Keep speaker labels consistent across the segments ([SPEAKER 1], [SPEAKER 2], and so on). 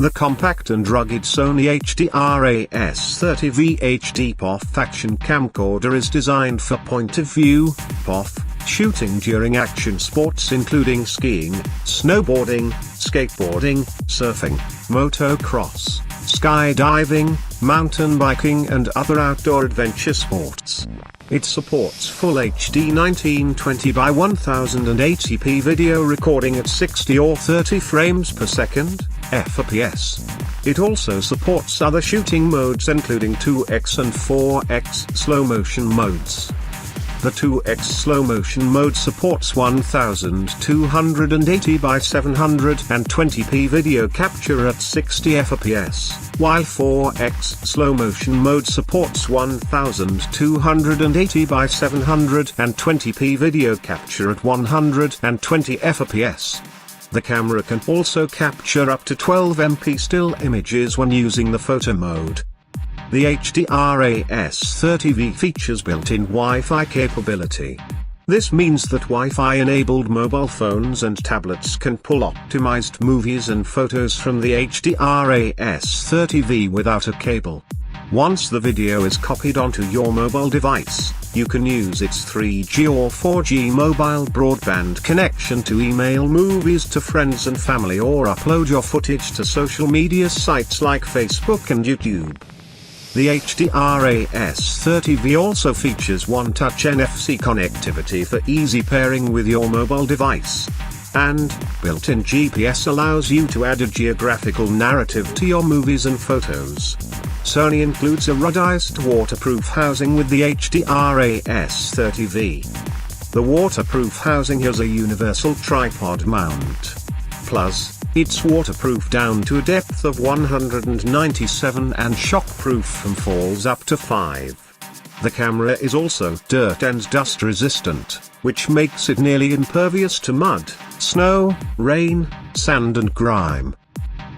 [SPEAKER 1] The compact and rugged Sony HDR-AS30V HD POV action camcorder is designed for point-of-view POV shooting during action sports including skiing, snowboarding, skateboarding, surfing, motocross, skydiving, mountain biking and other outdoor adventure sports. It supports full HD 1920 by 1080p video recording at 60 or 30 frames per second, FPS. It also supports other shooting modes including 2x and 4x slow motion modes. The 2x slow motion mode supports 1280 by 720p video capture at 60 fps, while 4x slow motion mode supports 1280 by 720p video capture at 120 fps. The camera can also capture up to 12 MP still images when using the photo mode. The HDR-AS30V features built-in Wi-Fi capability. This means that Wi-Fi-enabled mobile phones and tablets can pull optimized movies and photos from the HDR-AS30V without a cable. Once the video is copied onto your mobile device, you can use its 3G or 4G mobile broadband connection to email movies to friends and family or upload your footage to social media sites like Facebook and YouTube. The HDR-AS30V also features Touch NFC connectivity for easy pairing with your mobile device. And, built-in GPS allows you to add a geographical narrative to your movies and photos. Sony includes a ruggedized waterproof housing with the HDR-AS30V. The waterproof housing has a universal tripod mount. Plus, it's waterproof down to a depth of 197 and shockproof from falls up to 5. The camera is also dirt and dust resistant, which makes it nearly impervious to mud, snow, rain, sand and grime.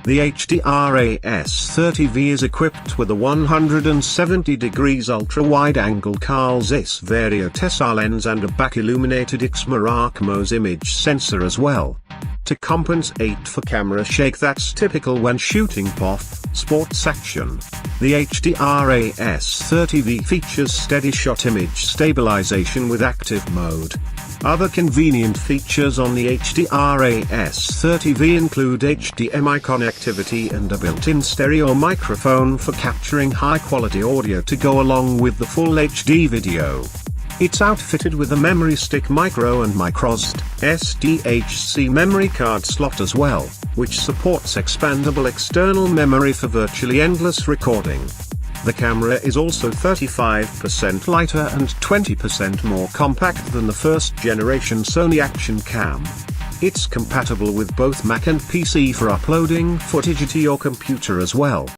[SPEAKER 1] The HDR-AS30V is equipped with a 170 degrees ultra-wide-angle Carl Zeiss Vario Tessar lens and a back-illuminated XMR ARCMOS image sensor as well. To compensate for camera shake that's typical when shooting POV sports action, the HDR-AS30V features steady shot image stabilization with active mode. Other convenient features on the HDR-AS30V include HDMI connectivity and a built-in stereo microphone for capturing high-quality audio to go along with the full HD video. It's outfitted with a memory stick micro and microSD, SDHC memory card slot as well, which supports expandable external memory for virtually endless recording. The camera is also 35% lighter and 20% more compact than the first generation Sony Action Cam. It's compatible with both Mac and PC for uploading footage to your computer as well.